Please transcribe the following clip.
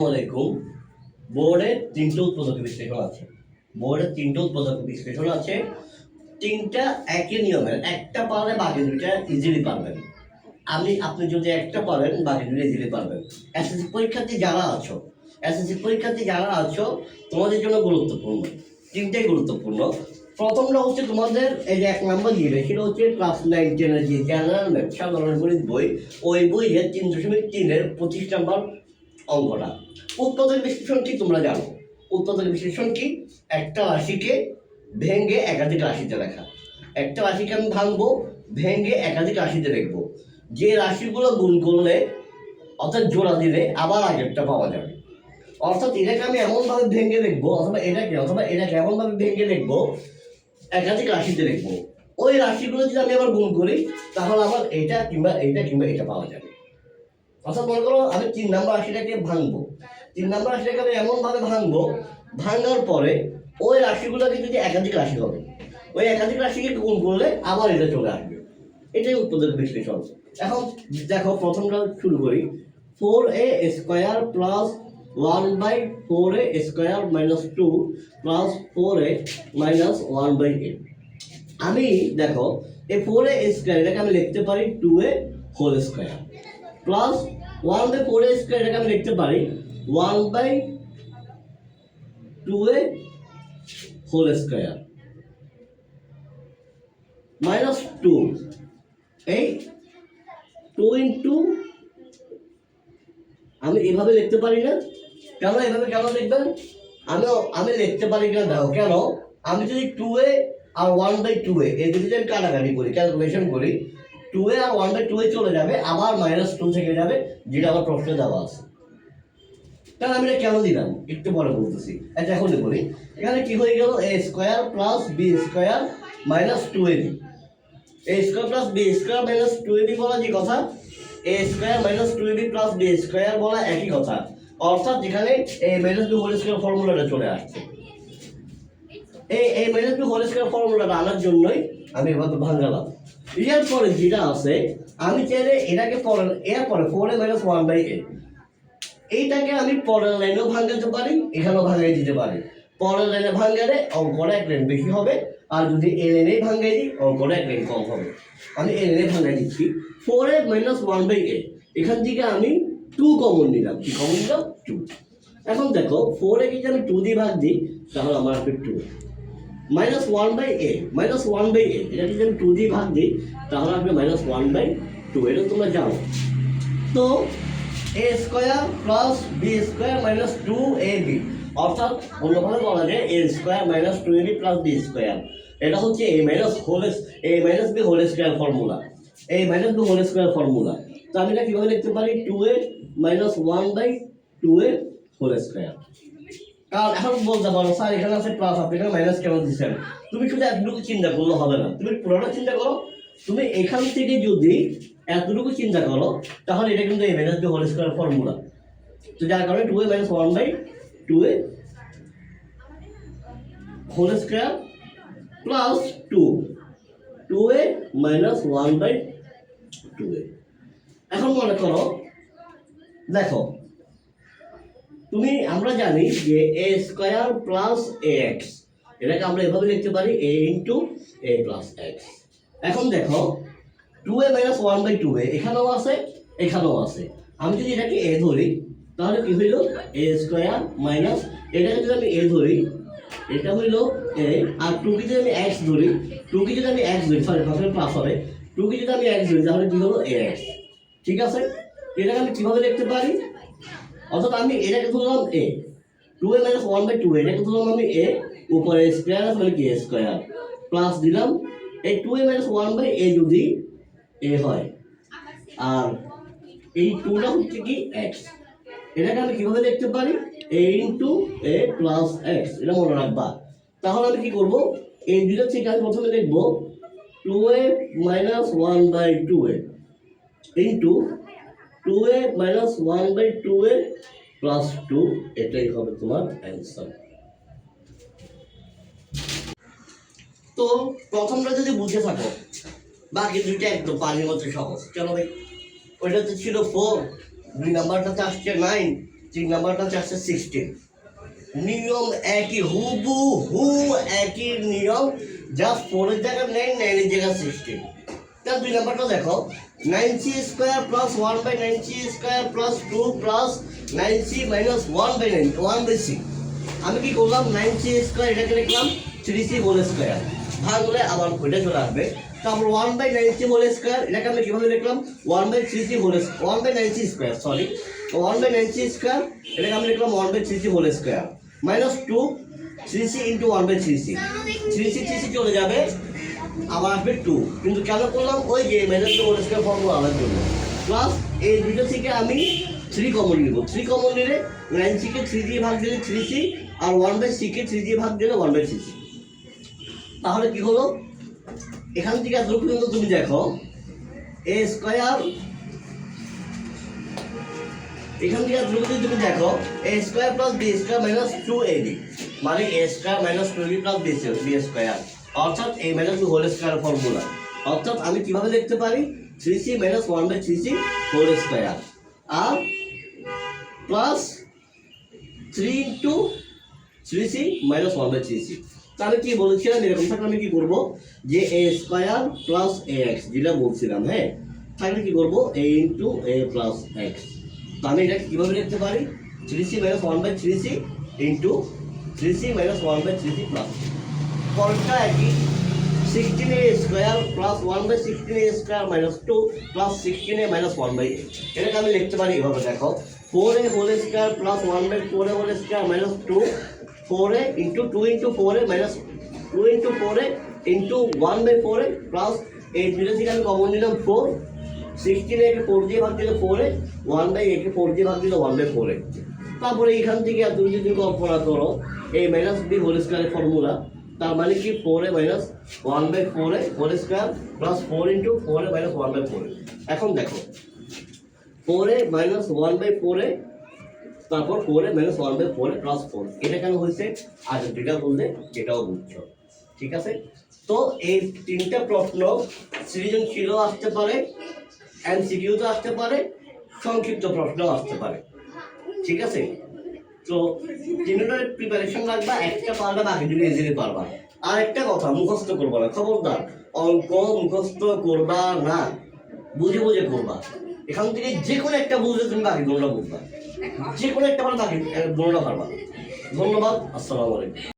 আসসালামাইকুম। বোর্ডের তিনটে উৎপাদক বিশ্লেষণ আছে। বোর্ডের তিনটে উৎপাদক বিশ্লেষণ আছে, তিনটা একই নিয়মের। একটা পারলে বাকি দুইটা ইজিলি পারবেন। আপনি যদি একটা পারেন বাকি দুটো ইজিলি পারবেন। এসএসসি পরীক্ষার্থী যারা আছো তোমাদের জন্য গুরুত্বপূর্ণ, তিনটাই গুরুত্বপূর্ণ। প্রথমটা হচ্ছে তোমাদের এই যে 1 নম্বর দিবে, সেটা হচ্ছে ক্লাস 9-10 যে জেনারেল ম্যাথ সাধারণ গণিত বই, ওই বইয়ের 3.3-এর 25 নম্বর অঙ্কটা। উৎপাদক বিশ্লেষণ কি তোমরা জানো? উৎপাদক বিশ্লেষণ কি? একটা রাশিকে ভেঙে একাধিক রাশিতে লেখা। একটা রাশিকে আমি ভাঙবো, ভেঙে একাধিক রাশিতে লিখবো। যে রাশিগুলো গুণ করলে অর্থাৎ জোড়া দিলে আবার আগেরটা পাওয়া যাবে। অর্থাৎ এটাকে আমি এমনভাবে ভেঙে লিখবো, অথবা এটাকে এমনভাবে ভেঙে লিখবো, একাধিক রাশিতে লিখবো। ওই রাশিগুলো যদি আমি আবার গুণ করি, তাহলে আবার এটা কিংবা এটা পাওয়া যাবে। অর্থাৎ মনে করো আমি 3 নম্বর রাশিটাকে ভাঙবো, 3 নম্বর রাশিটাকে আমি এমনভাবে ভাঙবো, ভাঙার পরে ওই রাশিগুলোকে যদি একাধিক রাশি হবে, ওই একাধিক রাশিকে গুণ করলে আবার এটা চলে আসবে। এটাই উৎপাদক বিশ্লেষণ। এখন দেখো, প্রথমটা শুরু করি। 4a square plus 1/4a square minus 2 plus 4a minus 1/8। আমি দেখো এই 4a স্কোয়ার এটাকে আমি লিখতে পারি 2a whole square plus 1/4a square এটাকে আমি লিখতে পারি 1/2a হোল স্কোয়ার মাইনাস 2। এই 2 ইন্টু আমি এভাবে লিখতে পারি না কেন? এভাবে কেন লিখবেন? আমি লিখতে পারি না, দেখো কেন। আমি যদি 2a আর 1/2a এই দুটো যদি কাটাকাটি করি, ক্যালকুলেশন করি, 2a আর 1/2a চলে যাবে, আবার -2 থেকে যাবে, যেটা আমার প্রশ্নে দেওয়া আছে। তাহলে আমি এটা কেন দিলাম একটু পরে বলতেছি। আচ্ছা, এখন বলি এখানে কি হয়ে গেল, a square plus b square minus 2ab। a square plus b square minus 2ab বলা যে কথা, a square minus 2ab plus b square বলা একই কথা। অর্থাৎ যেখানে a minus b whole square ফর্মুলাটা চলে আসছে। এই মাইনাস b হোল স্কোয়ার ফর্মুলাটা আনার জন্যই আমি এভাবে ভাঙালাম। এর পরে যেটা আছে, আমি চাইলে এটাকে এরপরে 4a মাইনাস 1/8 এইটাকে আমি পরের লাইনেও ভাঙাতে পারি, এখানেও ভাঙাই দিতে পারি। পরের লাইনে ভাঙালে অঙ্কটা 1 লাইন বেশি হবে, আর যদি এ লাইনেই ভাঙাই দিই অঙ্কটা 1 লাইন কম হবে। আমি এ লাইনে ভাঙাই দিচ্ছি। 4a মাইনাস 1/8, এখান থেকে আমি 2 কমন নিলাম। কি কমন নিলাম? 2। এখন দেখো 4a কে যদি আমি 2 দিয়ে ভাগ দিই, তাহলে আমার আসবে 2 মাইনাস 1/8 এটাকে যদি আমি 2 দিয়ে ভাগ দিই, তাহলে আসবে -1/2। এটা তোমরা জানো। তো a square plus b square minus 2ab, অর্থাৎ অন্যভাবে বলা যায় a square minus 2ab plus b square. এটা হচ্ছে a minus b whole square formula. তো আমি এটা কিভাবে লিখতে পারি? 2a minus 1/2a whole square. কারণ এখন বলতে পারো স্যার এখানে আছে প্লাস, আপনি এখানে মাইনাস কেন দিচ্ছেন? তুমি শুধু এতটুকু চিন্তা করলে হবে না, তুমি পুরোটা চিন্তা করো। তুমি এখান থেকে যদি এতটুকু চিন্তা করো, তাহলে এটা কিন্তু a minus b whole square formula. তো যার কারণে 2a minus 1/2a whole square plus 2a minus 1/2a। এখন মনে করো, দেখো আমরা জানি যে a স্কোয়ার প্লাস ax, এটাকে আমরা এভাবে লিখতে পারি a into a plus x। এখন দেখো 2a মাইনাস 1/2a এখানেও আছে, এখানেও আছে। আমি যদি এটাকে a ধরি, তাহলে কি হইল? a স্কোয়ার মাইনাস, এটাকে যদি আমি a ধরি, এটা হইল a, আর 2 কে যদি আমি x ধরি, সরি ফার্স্টে প্লাস হবে, 2 কে যদি আমি x ধরি, তাহলে কি হলো? ax। ঠিক আছে, এটাকে আমি কিভাবে লিখতে পারি? অর্থাৎ আমি এটাকে ধরলাম a, 2a মাইনাস 1/2a এটাকে ধরলাম আমি a, উপরে স্কোয়ার আছে মানে কি a স্কোয়ার, প্লাস দিলাম এই 2a মাইনাস 1/a যদি a হয়, আর এই 2টা হচ্ছে কি x। এটাকে আমি কিভাবে লিখতে পারি? a into a plus x, এটা মনে রাখবা। তাহলে আমি কি করব? এই দুটো থেকে আমি প্রথমে লিখব 2a minus 1/2a into 2a minus 1/2a plus 2, এটাই হবে তোমার অ্যান্সার। তো প্রথমটা যদি বুঝে থাকো, বাকি দুইটা একদম পানির মতো সহজ। কেন ভাই? ওইটাতে ছিল 4, 2 নাম্বারটাতে আসছে 9, 3 নাম্বারটা হচ্ছে 16। নিয়ম একই, হুবহু একই নিয়ম, জাস্ট 4 এর জায়গায় 9, 9 এর জায়গায় 16। তাহলে 2 নাম্বারটা দেখো, 9c square plus 1/9c square plus 2 plus 9c minus 1/9 1/c। আমি কি করলাম, 9c স্কয়ার এটাকে লিখলাম 3c হোল স্কয়ার, ভাগ হলে আবার ওইটা চলে আসবে। তারপর 1/9c হোল স্কয়ার এটাকে আমি কিভাবে লিখলাম, 1/3c whole 1/9c square, sorry 1/9c square এটাকে আমি লিখলাম 1/3c whole square minus 2 3c into 1/3c, 3c 3c চলে যাবে, আবার আসবে 2। কিন্তু কেন করলাম, ওই যে মাইনাস 2 হোল স্কয়ার ফর্মুলা আনার জন্য। প্লাস এই দুটো থেকে আমি 3 কমন নিব, 3 কমন নিলে 9c কে 3 দিয়ে ভাগ দিলে 3c, আর 1/c কে 3 দিয়ে ভাগ দিলে 1/3c। তাহলে কি হলো, এখান থেকে এত পর্যন্ত তুমি দেখো a স্কয়ার, এখান থেকে এত পর্যন্ত তুমি দেখো a square plus b square minus 2ab, মানে a square minus 2ab plus b square, অর্থাৎ a minus 2 whole square formula. অর্থাৎ আমি কিভাবে লিখতে পারি, 3c minus 1/3c whole square আর plus 3 into 3c minus 1/3c। তাহলে কি বলেছিলাম, এরকম থাকলে আমি কি করবো, যে a স্কয়ার প্লাস ax যেটা বলছিলাম, হ্যাঁ, তাহলে কি করবো a into a plus x। তো আমি এটা কিভাবে লিখতে পারি, 3c minus 1/3c into 3c minus 1/3c plus, পরেরটা একই, 16a square plus 1/16a square minus 2 plus 16a minus 1/8। এটাকে আমি লিখতে পারি এভাবে, দেখো 4a whole square plus 1/4a whole square minus 2, 4a into 2 into 4a minus 2 into 4a into 1/4a plus এই দুটো থেকে আমি কমন নিলাম 4, 16a কে 4 দিয়ে ভাগ দিলে 4a, 1/a কে 4 দিয়ে ভাগ দিলে 1/4a। তারপরে এখান থেকে তুমি যদি কল্পনা করো এই মাইনাস b হোল স্কয়ারের ফর্মুলা, তার মানে কি 4a minus 1/4a whole square plus 4 into 4a minus 1/4a। এখন দেখো 4a মাইনাস 1/4a, তারপর 4a মাইনাস 1/4a প্লাস 4, এটা কেন হয়েছে আর যেটা বললে যেটাও বুঝছো, ঠিক আছে। তো এই তিনটা প্রশ্ন সৃজনশীলও আসতে পারে, এমসিকিউতে আসতে পারে, সংক্ষিপ্ত প্রশ্নও আসতে পারে, ঠিক আছে। তো তিনটার প্রিপারেশন রাখবা, একটা পারবা বাকি দুটো ইজিলি পারবা। আর একটা কথা, মুখস্থ করবা না, খবরদার অঙ্ক মুখস্থ করবা না, বুঝে বুঝে করবা। এখান থেকে যে কোনো একটা বুঝলে তুমি বাকি দুটোটা বুঝবা, যে কোনো একটা পারবা বাকি দুটোটা পারবা। ধন্যবাদ, আসসালামু আলাইকুম।